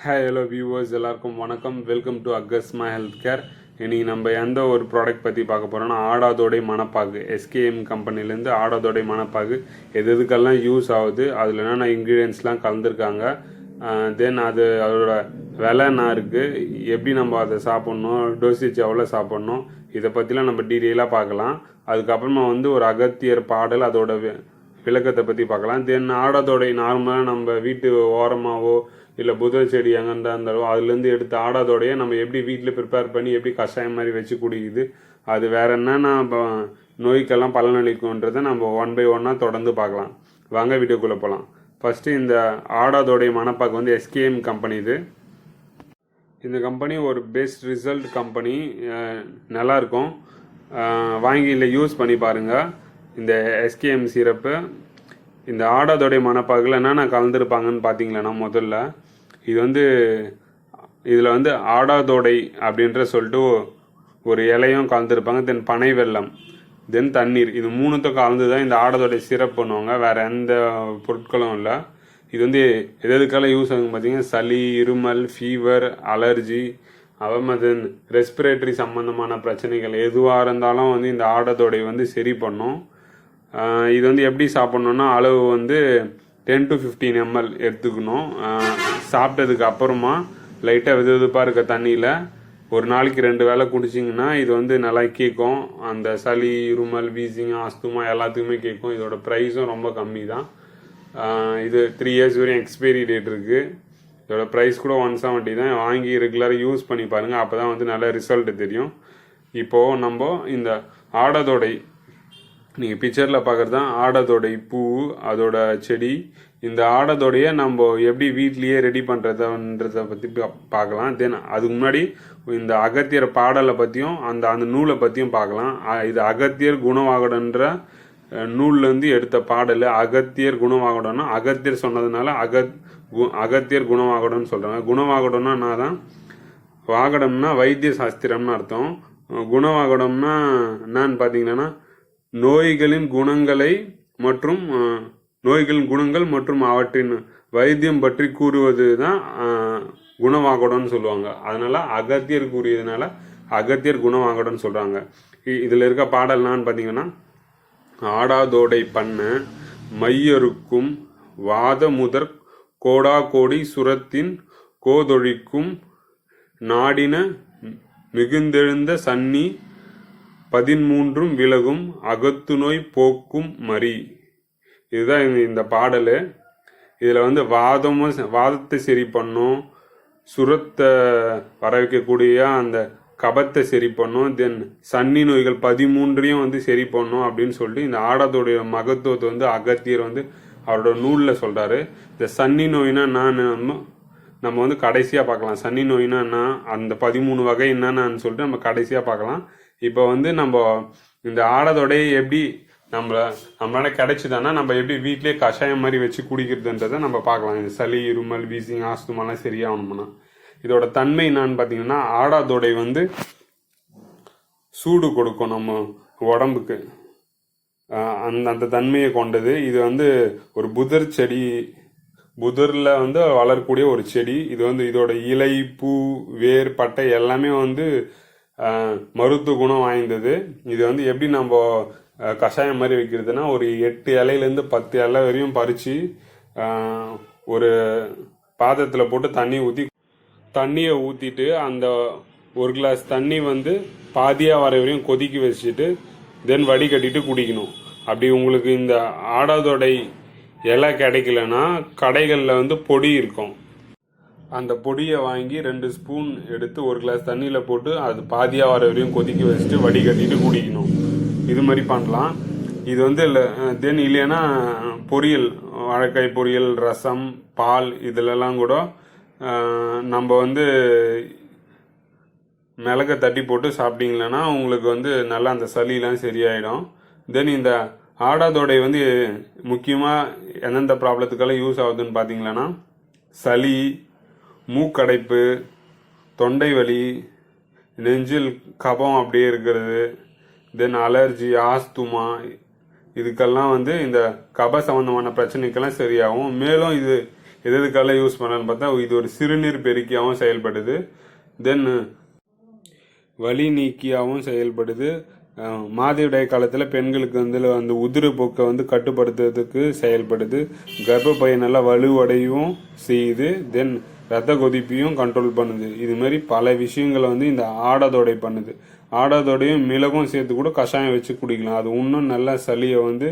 Hi hello viewers எல்லாருக்கும் வணக்கம். Welcome to Agasma health care. இன்றைக்கி நம்ம எந்த ஒரு ப்ராடக்ட் பற்றி பார்க்க போகிறோன்னா ஆடாதோடை மணப்பாகு. எஸ்கேஎம் கம்பெனிலேருந்து ஆடாதோடை மணப்பாகு எதுக்கெல்லாம் யூஸ் ஆகுது, அதில் என்னென்ன இன்க்ரீடியன்ஸ்லாம் கலந்துருக்காங்க, தென் அதோட விலை என்ன இருக்குது, எப்படி நம்ம அதை சாப்பிட்ணும், டோசேஜ் எவ்வளோ சாப்பிட்ணும், இதை பற்றிலாம் நம்ம டீட்டெயிலாக பார்க்கலாம். அதுக்கப்புறமா ஒரு அகத்தியர் பாடல் அதோட விளக்கத்தை பற்றி பார்க்கலாம். தென் ஆடாதோடை நார்மலாக நம்ம வீட்டு ஓரமாகவோ இல்லை புதர் செடி எங்கே இருந்தாலும் அதுலேருந்து எடுத்து ஆடாதோடையே நம்ம எப்படி வீட்டில் ப்ரிப்பேர் பண்ணி எப்படி கஷாயம் மாதிரி வச்சு குடிக்குது, அது வேறு என்னென்ன நோய்க்கெல்லாம் பலனளிக்கும்ன்றதை நம்ம ஒன் பை ஒன்னாக தொடர்ந்து பார்க்கலாம். வாங்க வீடியோக்குள்ளே போகலாம். ஃபஸ்ட்டு இந்த ஆடாதோடைய மணப்பாக்கு எஸ்கேஎம் கம்பெனி. இந்த கம்பெனி ஒரு பெஸ்ட் ரிசல்ட் கம்பெனி, நல்லாயிருக்கும். வாங்கி இல்லை யூஸ் பண்ணி பாருங்கள். இந்த எஸ்கேஎம் சிரப்பு இந்த ஆடாதோடைய மணப்பாகில் என்னென்ன கலந்துருப்பாங்கன்னு பார்த்தீங்களேன்னா, முதல்ல இதில் ஆடாதோடை அப்படின்ற சொல்லிட்டு ஒரு இலையும் கலந்துருப்பாங்க. தென் பனை வெல்லம், தென் தண்ணீர், இது மூணுத்தும் கலந்து தான் இந்த ஆடாதோடை சிரப் பண்ணுவாங்க. வேறு எந்த பொருட்களும் இல்லை. இது எதுக்கெல்லாம் யூஸ் ஆகுங்க பார்த்தீங்கன்னா, சளி, இருமல், ஃபீவர், அலர்ஜி, தென் ரெஸ்பிரேட்டரி சம்மந்தமான பிரச்சனைகள் எதுவாக இருந்தாலும் இந்த ஆடாதோடை சரி பண்ணும். இது எப்படி சாப்பிட்ணுன்னா, அளவு 10 to 15 ml எடுத்துக்கணும். சாப்பிட்டதுக்கு அப்புறமா லைட்டாக வெதுவெதுப்பாக இருக்க தண்ணியில் ஒரு நாளைக்கு 2 வேளை குடிச்சிங்கன்னா இது நல்லா கேட்கும். அந்த சளி, இருமல், வீசிங், ஆஸ்துமா எல்லாத்துக்குமே கேட்கும். இதோட ப்ரைஸும் ரொம்ப கம்மி தான். இது 3 years வரையும் எக்ஸ்பைரி டேட் இருக்குது. இதோட ப்ரைஸ் கூட 170 தான். வாங்கி ரெகுலராக யூஸ் பண்ணி பாருங்கள், அப்போ தான் நல்ல ரிசல்ட் தெரியும். இப்போது நம்ம இந்த ஆடாதோடை, நீங்கள் பிக்சரில் பார்க்குறது தான் ஆடாதோடை பூ, அதோட செடி. இந்த ஆடாதோடையை நம்ம எப்படி வீட்லேயே ரெடி பண்ணுறதுன்றதை பற்றி பார்க்கலாம். தென் அதுக்கு முன்னாடி இந்த அகத்தியர் பாடலை பற்றியும் அந்த நூலை பற்றியும் பார்க்கலாம். இது அகத்தியர் குணவாகடன்ற நூல்லேருந்து எடுத்த பாடல். அகத்தியர் குணவாகடம்னா அகத்தியர் சொன்னதுனால அகத்தியர் குணவாகடம்னு சொல்கிறாங்க. குணவாகடம்னா தான், வாகடம்னா வைத்திய சாஸ்திரம்னு அர்த்தம். குணவாகடம்னா என்னன்னு பார்த்தீங்கன்னா, நோய்களின் குணங்கள் மற்றும் அவற்றின் வைத்தியம் பற்றி கூறுவது தான் குணவாகடம்னு சொல்லுவாங்க. அதனால அகத்தியர் கூறியதுனால அகத்தியர் குணவாகடம்னு சொல்றாங்க. இதுல இருக்க பாடல் என்னன்னு பார்த்தீங்கன்னா, ஆடாதோடை பண்ண மையருக்கும் வாத முதற் கோடா கோடி சுரத்தின் கோதொழிக்கும் நாடின மிகுந்தெழுந்த சன்னி 13 விலகும் அகத்து நோய் போக்கும் மரி. இதுதான் இந்த பாடல். இதில் வாதத்தை சரி பண்ணும், சுரத்தை வர வைக்கக்கூடிய அந்த கபத்தை சரி பண்ணும், தென் சன்னி நோய்கள் 13 சரி பண்ணும் அப்படின்னு சொல்லிட்டு இந்த ஆடாதோடைய மகத்துவத்தை அகத்தியர் அவரோட நூலில் சொல்கிறாரு. இந்த சன்னி நோய்னா நம்ம கடைசியாக பார்க்கலாம். சன்னி நோய்னா என்ன, அந்த 13 வகை என்னன்னு சொல்லிட்டு நம்ம கடைசியாக பார்க்கலாம். இப்போ நம்ம இந்த ஆடாதோடைய எப்படி நம்மளால கிடைச்சிதானா நம்ம எப்படி வீட்லேயே கஷாயம் மாதிரி வச்சு குடிக்கிறதுன்றதை நம்ம பார்க்கலாம். இந்த சளி, இருமல், வீசிங், ஆஸ்துமாலாம் சரியாகணும்னா இதோட தன்மை என்னான்னு பார்த்தீங்கன்னா, ஆடாதோடை சூடு கொடுக்கும் நம்ம உடம்புக்கு. அந்த தன்மையை கொண்டது. இது ஒரு புதர் செடி, புதரில் வளரக்கூடிய ஒரு செடி. இது இதோட இலை, பூ, வேர், பட்டை எல்லாமே மருத்துவ குணம் வாய்ந்தது. இது எப்படி நம்ம கஷாயம் மாதிரி வைக்கிறதுனா, ஒரு 8 இலையிலேருந்து 10 இலை வரையும் பறித்து ஒரு பாத்திரத்தில் போட்டு தண்ணியை ஊற்றிட்டு அந்த ஒரு கிளாஸ் தண்ணி பாதியாக வர வரையும் கொதிக்க வச்சுட்டு தென் வடிகட்டிட்டு குடிக்கணும். அப்படி உங்களுக்கு இந்த ஆடாதோடை இலை கிடைக்கலன்னா கடைகளில் பொடி இருக்கும். அந்த பொடியை வாங்கி 2 ஸ்பூன் எடுத்து ஒரு கிளாஸ் தண்ணியில் போட்டு அது பாதியாக வர வரையும் கொதிக்க வச்சுட்டு வடிகட்டிட்டு குடிக்கணும். இது மாதிரி பண்ணலாம். இது தென் இல்லைன்னா பொரியல், வாழைக்காய் பொரியல், ரசம், பால் இதிலெல்லாம் கூட நம்ம மிளகை தட்டி போட்டு சாப்பிட்டீங்களன்னா உங்களுக்கு நல்லா அந்த சளியெல்லாம் சரியாயிடும். தென் இந்த ஆடாதோடை முக்கியமாக எந்தெந்த ப்ராப்ளத்துக்கெல்லாம் யூஸ் ஆகுதுன்னு பார்த்தீங்களன்னா, சளி, மூக்கடைப்பு, தொண்டை வலி, நெஞ்சில் கபம் அப்படியே இருக்கிறது, தென் அலர்ஜி, ஆஸ்துமா, இதுக்கெல்லாம் இந்த கப சம்பந்தமான பிரச்சனைக்கெல்லாம் சரியாகும். மேலும் எதுக்கால யூஸ் பண்ணலான்னு பார்த்தா இது ஒரு சிறுநீர் பெருக்கியாகவும் செயல்படுது. தென் வலி நீக்கியாகவும் செயல்படுது. மாதவிடாய் காலத்தில் பெண்களுக்கு வந்து அந்த உதிர போக்கை வந்து கட்டுப்படுத்துறதுக்கு செயல்படுது. கர்ப்பப்பையை நல்லா வலுவடையவும் செய்யுது. தென் ரத்த கொதிப்பையும் கண்ட்ரோல் பண்ணுது. இது மாதிரி பல விஷயங்களை வந்து இந்த ஆடாதோடை பண்ணுது. ஆடாதோடையும் மிளகும் சேர்த்து கூட கஷாயம் வச்சு குடிக்கலாம். அது இன்னும் நல்லா சளியை வந்து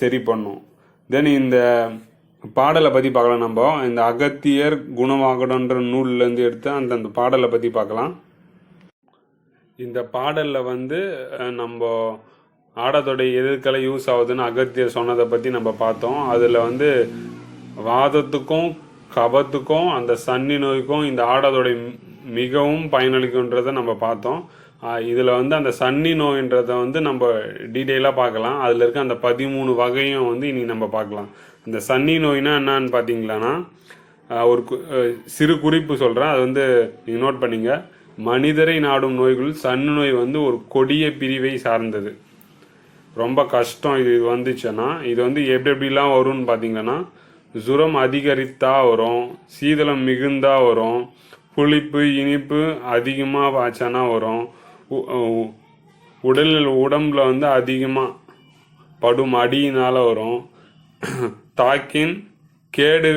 சரி பண்ணும். தென் இந்த பாடலை பற்றி பார்க்கலாம். நம்ம இந்த அகத்தியர் குணவாகடன்ற நூல்லேருந்து எடுத்து அந்த பாடலை பற்றி பார்க்கலாம். இந்த பாடலில் வந்து நம்ம ஆடாதோடை எதுக்கெல்லாம் யூஸ் ஆகுதுன்னு அகத்தியர் சொன்னதை பற்றி நம்ம பார்த்தோம். அதில் வந்து வாதத்துக்கும் கபத்துக்கும் அந்த சன்னி நோய்க்கும் இந்த ஆடாதோடை மிகவும் பயனளிக்குன்றதை நம்ம பார்த்தோம். இதில் வந்து அந்த சன்னி நோயின்றதை வந்து நம்ம டீட்டெயிலாக பார்க்கலாம். அதில் இருக்க அந்த 13 வகையும் வந்து இனி நம்ம பார்க்கலாம். இந்த சன்னி நோய்னா என்னன்னு பார்த்தீங்களான்னா, ஒரு சிறு குறிப்பு சொல்கிறேன், அது வந்து நீங்கள் நோட் பண்ணிங்க. மனிதரை நாடும் நோய்கள் சன்னி நோய் வந்து ஒரு கொடிய பிரிவை சார்ந்தது. ரொம்ப கஷ்டம் இது வந்துச்சுன்னா. இது வந்து எப்படிலாம் வரும்னு பார்த்தீங்கன்னா, ஜுரம் அதிகரித்தா வரும், சீதளம் மிகுந்தா வரும், புளிப்பு இனிப்பு அதிகமாக ஆச்சுன்னா வரும், உடம்புல வந்து அதிகமாக படும் அடியினால் வரும், தாக்கின் கேடு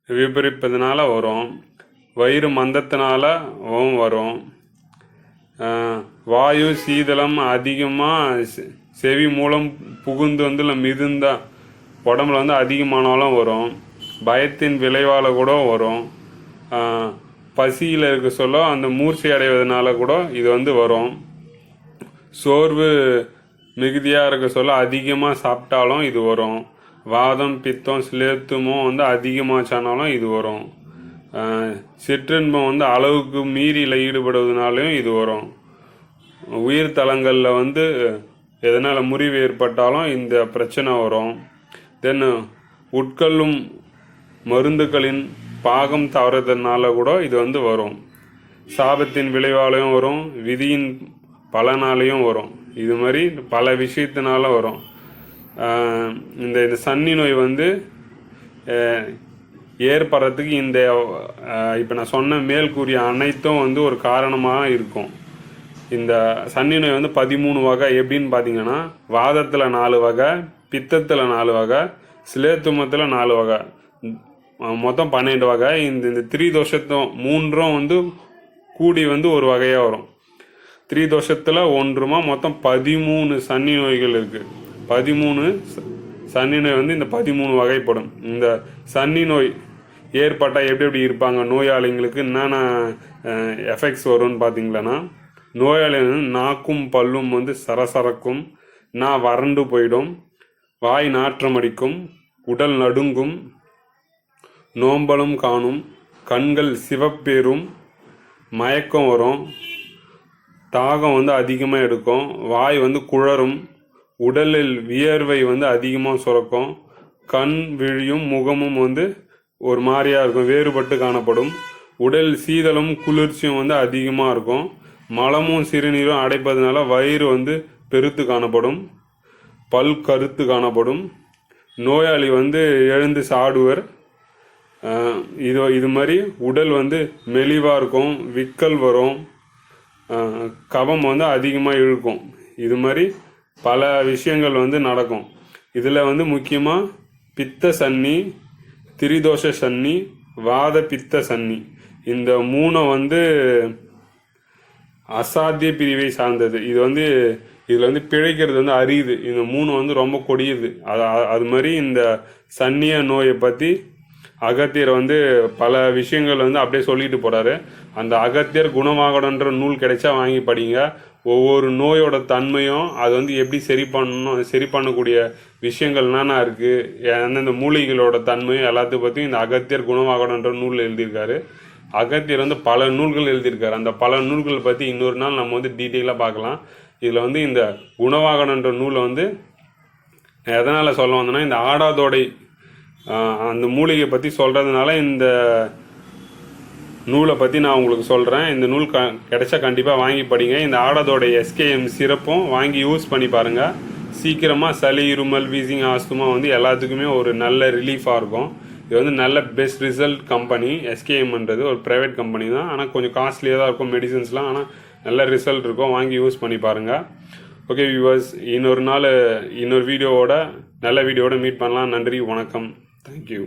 விபரிப்பதனால வரும், வயிறு மந்தத்தினால வரும், வாயு சீதளம் அதிகமாக செவி மூலம் புகுந்து வந்து மிகுந்த உடம்புல வந்து அதிகமானாலும் வரும், பயத்தின் விளைவால் கூட வரும், பசியில் இருக்க சொல்ல அந்த மூர்ச்சை அடைவதனால கூட இது வந்து வரும், சோர்வு மிகுதியாக இருக்க சொல்ல அதிகமாக சாப்பிட்டாலும் இது வரும், வாதம் பித்தம் சிலேத்துமோ வந்து அதிகமாச்சானாலும் இது வரும், சிற்றின்பம் வந்து அளவுக்கு மீறியில் ஈடுபடுவதனாலையும் இது வரும், உயிர் தலங்களில் வந்து எதனால் முறிவு ஏற்பட்டாலும் இந்த பிரச்சனை வரும். தென் உட்கொள்ளும் மருந்துகளின் பாகம் தவறுறதுனால கூட இது வந்து வரும், சாபத்தின் விளைவாலையும் வரும், விதியின் பலனாலையும் வரும். இது மாதிரி பல விஷயத்தினால வரும். இந்த சன்னி நோய் வந்து ஏற்படுறதுக்கு இந்த இப்போ நான் சொன்ன மேல் கூறிய அனைத்தும் வந்து ஒரு காரணமாக இருக்கும். இந்த சன்னி நோய் வந்து 13 வகை. எப்படின்னு பார்த்தீங்கன்னா, வாதத்தில் 4 வகை, பித்தத்தில் 4 வகை, சிலேத்துமத்தில் 4 வகை, மொத்தம் 12 வகை. இந்த திரிதோஷத்தும் 3 வந்து கூடி வந்து ஒரு வகையாக வரும். திரிதோஷத்தில் 1 மொத்தம் 13 சன்னி நோய்கள் இருக்குது. 13 சன்னி நோய் வந்து இந்த 13 வகைப்படும். இந்த சன்னி நோய் ஏற்பட்டால் எப்படி இருப்பாங்க நோயாளிங்களுக்கு, என்னென்ன எஃபெக்ட்ஸ் வரும்னு பார்த்தீங்களன்னா, நோயாளி நாக்கும் பல்லும் வந்து சரசரக்கும், வறண்டு போயிடும், வாய் நாற்றம் அடிக்கும், உடல் நடுங்கும், நோம்பலும் காணும், கண்கள் சிவப்பேறும், மயக்கம் வரும், தாகம் வந்து அதிகமாக எடுக்கும், வாய் வந்து குழறும், உடலில் வியர்வை வந்து அதிகமாக சுரக்கும், கண் விழியும் முகமும் வந்து ஒரு மாதிரியாக இருக்கும், வேறுபட்டு காணப்படும், உடல் சீதளும் குளிர்ச்சியும் வந்து அதிகமாக இருக்கும், மலமும் சிறுநீரும் அடைப்பதனால வயிறு வந்து பெருத்து காணப்படும், பல் கருத்து காணப்படும், நோயாளி வந்து எழுந்து சாடுவர். இது மாதிரி உடல் வந்து மெலிவாக இருக்கும், விக்கல் வரும், கபம் வந்து அதிகமாக இழுக்கும். இது மாதிரி பல விஷயங்கள் வந்து நடக்கும். இதில் வந்து முக்கியமாக பித்த சன்னி, திரிதோஷ சன்னி, வாத பித்த சன்னி, இந்த 3 வந்து அசாத்திய பிரிவை சார்ந்தது. இதில் வந்து பிழைக்கிறது வந்து அரியுது. இந்த 3 வந்து ரொம்ப கொடியது. அது மாதிரி இந்த சன்னிய நோயை பற்றி அகத்தியர் வந்து பல விஷயங்கள் வந்து அப்படியே சொல்லிட்டு போகிறாரு. அந்த அகத்தியர் குணவாகடன்ற நூல் கிடைச்சா வாங்கி படிங்க. ஒவ்வொரு நோயோட தன்மையும் அது வந்து எப்படி சரி பண்ணக்கூடிய விஷயங்கள் என்னென்ன இருக்குது, எந்தெந்த மூலிகளோட தன்மையும் எல்லாத்தையும் பற்றியும் இந்த அகத்தியர் குணவாகடன்ற நூல் எழுதியிருக்காரு. அகத்தியர் வந்து பல நூல்கள் எழுதியிருக்காரு. அந்த பல நூல்கள் பற்றி இன்னொரு நாள் நம்ம வந்து டீட்டெயிலாக பார்க்கலாம். இதில் வந்து இந்த குணவாகடன்ற நூலை வந்து எதனால் சொல்ல வந்தேன்னா, இந்த ஆடாதோடை அந்த மூலிகை பற்றி சொல்கிறதுனால இந்த நூலை பற்றி நான் உங்களுக்கு சொல்கிறேன். இந்த நூல் கிடைச்சா கண்டிப்பாக வாங்கி படிங்க. இந்த ஆடாதோடை SKM சிறப்பும் வாங்கி யூஸ் பண்ணி பாருங்கள். சீக்கிரமாக சளி, இருமல், வீசிங், ஆஸ்துமா வந்து எல்லாத்துக்குமே ஒரு நல்ல ரிலீஃபாக இருக்கும். இது வந்து நல்ல பெஸ்ட் ரிசல்ட் கம்பெனி. எஸ்கேஎம்ன்றது ஒரு ப்ரைவேட் கம்பெனி தான், ஆனால் கொஞ்சம் காஸ்ட்லியாக தான் இருக்கும் மெடிசன்ஸ்லாம், ஆனால் நல்ல ரிசல்ட் இருக்கும், வாங்கி யூஸ் பண்ணி பாருங்கள். ஓகே வியூவர்ஸ், இன்னொரு நாள் இன்னொரு வீடியோவோட நல்ல வீடியோவோட மீட் பண்ணலாம். நன்றி, வணக்கம், தேங்க்யூ.